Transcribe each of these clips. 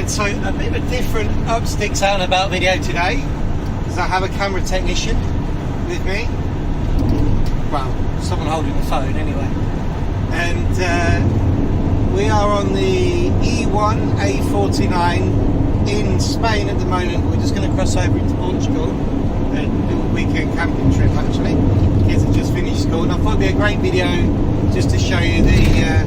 Right, so a bit of a different Upsticks out and about video today, because I have a camera technician with me. Well, someone holding the phone anyway. And we are on the E1 A49 in Spain at the moment. We're just going to cross over into Portugal. A little weekend camping trip actually. Kids have just finished school, and I thought it'd be a great video just to show you the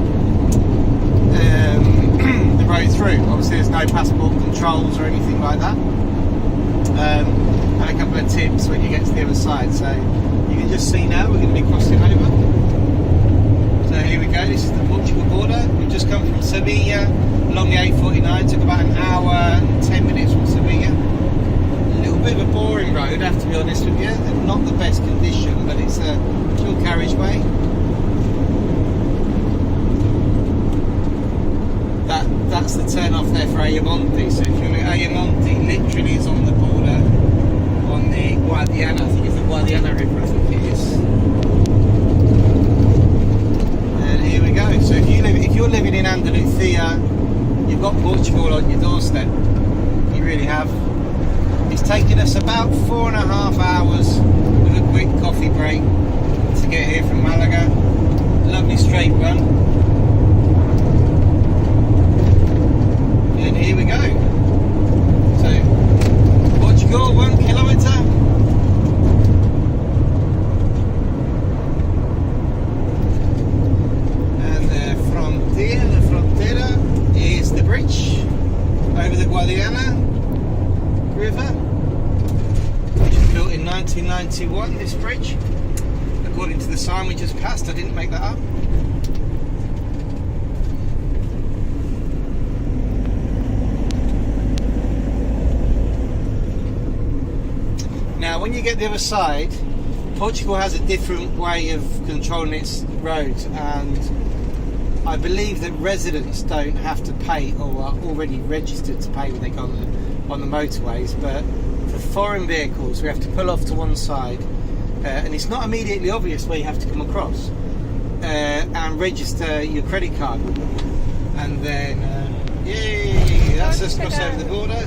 road through. Obviously there's no passport controls or anything like that, and a couple of tips when you get to the other side. So you can just see now we're going to be crossing over. So here we go, this is the Portugal border. We've just come from Sevilla along the A49. Took about an hour and 10 minutes from Sevilla. A little bit of a boring road, I have to be honest with you. Not the best condition, but it's a dual carriageway. That's the turn off there for Ayamonte. So if you look at Ayamonte, literally is on the border, on the Guadiana. I think it's the Guadiana River, I think it is. And here we go. So if you're living in Andalusia, you've got Portugal on your doorstep. You really have. It's taken us about 4.5 hours with a quick coffee break to get here from Malaga. Lovely straight run. And here we go. So, Portugal, 1 kilometre. And the frontera is the bridge over the Guadiana River, which was built in 1991, this bridge. According to the sign we just passed, I didn't make that up. Now, when you get the other side, Portugal has a different way of controlling its roads, and I believe that residents don't have to pay, or are already registered to pay when they go on the motorways, but for foreign vehicles we have to pull off to one side, and it's not immediately obvious where you have to come across, and register your credit card, and then yay, that's us cross over the border.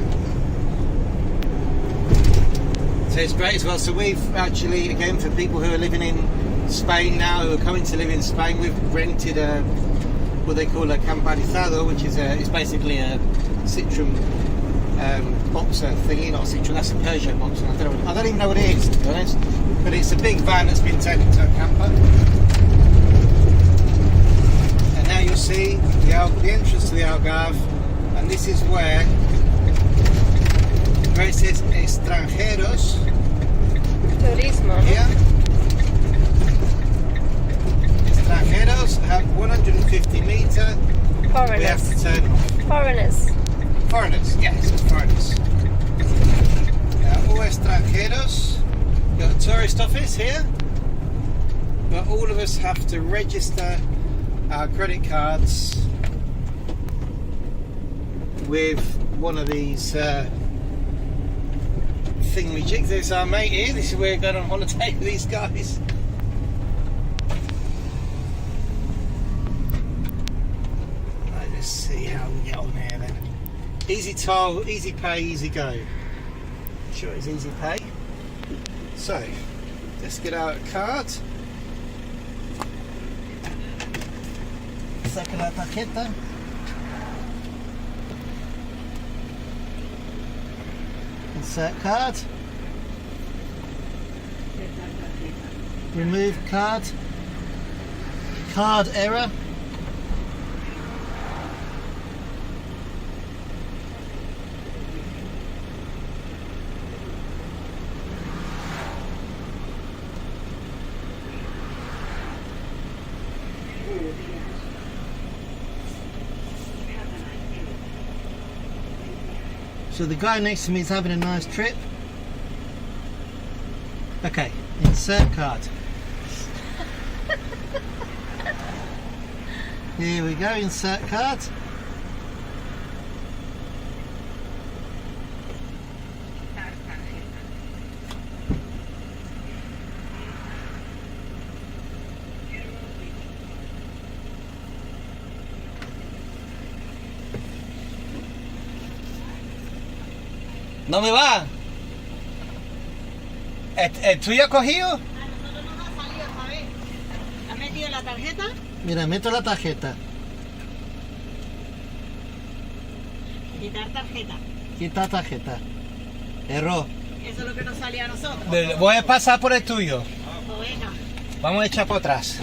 So it's great as well. So we've actually, again, for people who are living in Spain now, who are coming to live in Spain, we've rented what they call a camperizado, which is it's basically a Citroen boxer thingy. Not a Citroen, that's a Peugeot boxer. I don't even know what it is, to be honest. But it's a big van that's been turned into a camper. And now you'll see the entrance to the Algarve, and this is where it says extranjeros. Turismo. Here. Extranjeros have 150 metre. Foreigners. We have to turn off. Foreigners. Foreigners, yes, it's foreigners. All extranjeros. Got a tourist office here. But all of us have to register our credit cards with one of these thingy-jigs. There's our mate here. This is where we're going on holiday with these guys. Right, let's see how we get on here then. Easy toll, easy pay, easy go. Sure it's easy pay. So, let's get out a card. Saca la tarjeta. Insert card. Remove card. Card error. So the guy next to me is having a nice trip. Okay, insert card. Here we go, insert card. No me va. ¿El tuyo ha cogido? A nosotros nos ha salido, ¿sabes? ¿Has metido la tarjeta? Mira, meto la tarjeta. Quitar tarjeta. Quita tarjeta. Error. Eso es lo que nos salía a nosotros. Voy a pasar por el tuyo. Pues venga. Vamos a echar por atrás.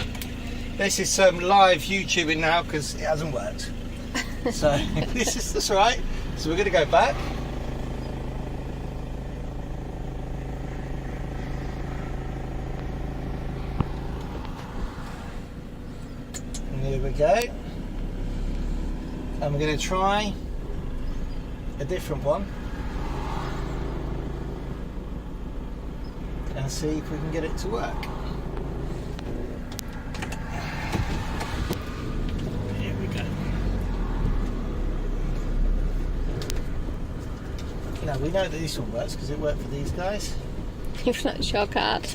This is some live YouTubing now because it hasn't worked. So that's right. So we're going to go back. And here we go. And we're going to try a different one and see if we can get it to work. Here we go. Now we know that this one works because it worked for these guys. You've not your card.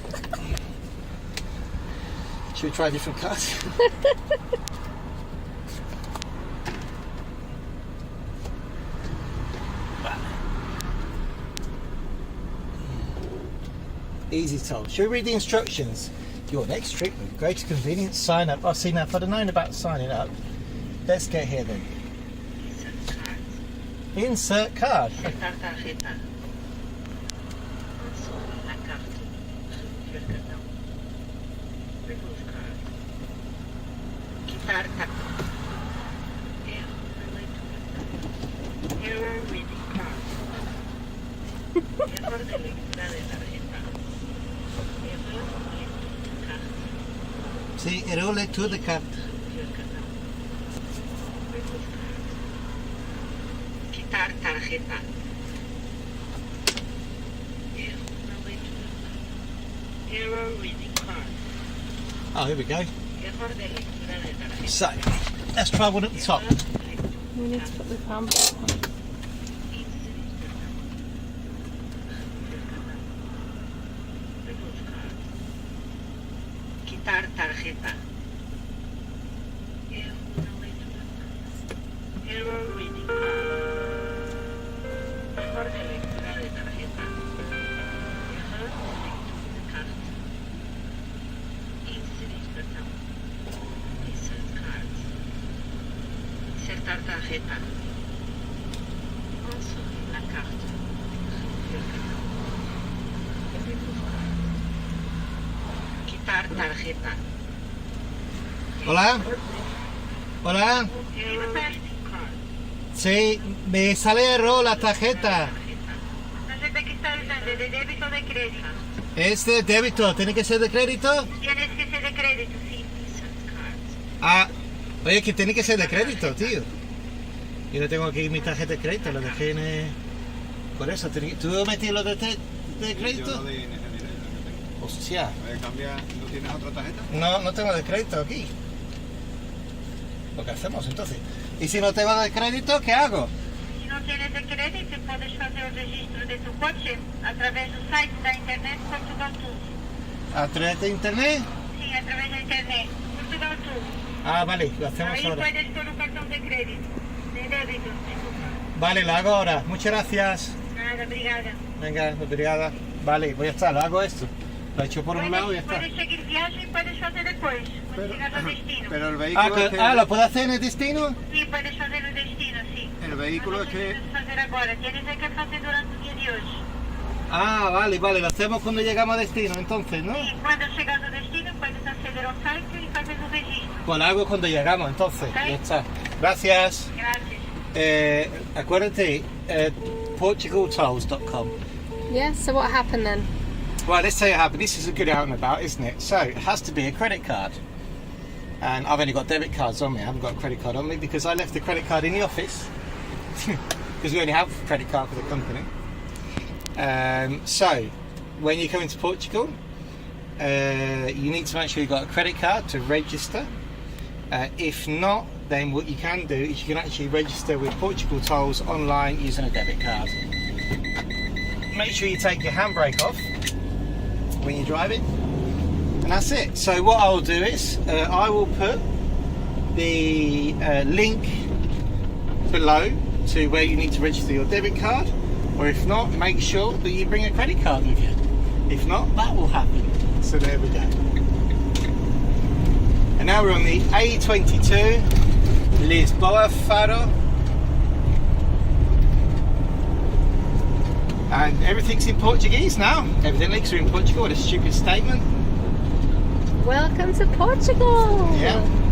Should we try a different card? Easy toll. Should we read the instructions? Your next trip with greater convenience, sign up. Oh, see, now if I'd have known about signing up, let's get here then. Insert card. Insertar tarjeta. La carta. El cartón. Remove card. Quitar carta. Error reading card. Error de lectura de tarjeta. Error lectura de carta. Sí, error lectura de carta. El cartón. Remove card. Quitar tarjeta. Error reading card. Oh, here we go. Error de lectura de tarjeta. So, let's try one at the top. We need to put the handbrake on. Quitar tarjeta. Error reading card. Error de lectura de tarjeta. Error de lectura de carta. Inserir cartón. Insert card. Insertar tarjeta. Inserir la carta. El cartón. Remove card. Quitar tarjeta. Hola. Hola. Error reading card. Sí, me sale error la tarjeta. ¿Tarjeta que está usando de débito o de crédito? Es de débito, ¿tiene que ser de crédito? Tienes que ser de crédito, sí. Ah, oye, que tiene que ser de crédito, tío. Yo no tengo aquí mi tarjeta de crédito, lo dejé en el... Por eso, ¿tú metí lo de crédito? Yo no de dinero. Hostia. ¿No tienes otra tarjeta? No, no tengo de crédito aquí. Lo que hacemos entonces. Y si no tengo de crédito, ¿qué hago? Si no tienes de crédito, puedes hacer el registro de tu coche a través del site de internet Portugal Tours. ¿A través de internet? Sí, a través de internet. Portugal Tours. Ah, vale, lo hacemos Ahí ahora. puedes con un cartón de crédito, de débito, disculpa. Vale, lo hago ahora. Muchas gracias. Nada, obrigada. Venga, obrigada. Vale, voy a estar, lo hago esto. Lo he hecho por un lado y ya está. Puedes seguir viaje y puedes hacer después, cuando llegas al destino. Pero el vehículo es que... ¿lo puedo hacer en el destino? Sí, puedes hacer el destino, sí. El vehículo es que... Puedes hacer ahora, tienes que hacer durante el día de hoy. Ah, vale, lo hacemos cuando llegamos a destino entonces, ¿no? Y cuando llegas al destino puedes acceder al site y hacer el registro. Pues lo hago cuando llegamos entonces, Ok. ya está. Gracias. Gracias. Acuérdate, portugaltolls.com. Yeah, so what happened then? Well, let's say it happened. This is a good out and about, isn't it? So it has to be a credit card. And I've only got debit cards on me. I haven't got a credit card on me because I left the credit card in the office. Because we only have a credit card for the company. So when you come into Portugal, you need to make sure you've got a credit card to register. If not, then what you can do is you can actually register with Portugal Tolls online using a debit card. Make sure you take your handbrake off when you're driving, and that's it. So what I'll do is I will put the link below to where you need to register your debit card. Or if not, make sure that you bring a credit card with you. If not, that will happen. So there we go. And now we're on the A22, Lisboa Faro. And everything's in Portuguese now. Everything links are in Portugal. What a stupid statement. Welcome to Portugal. Yeah.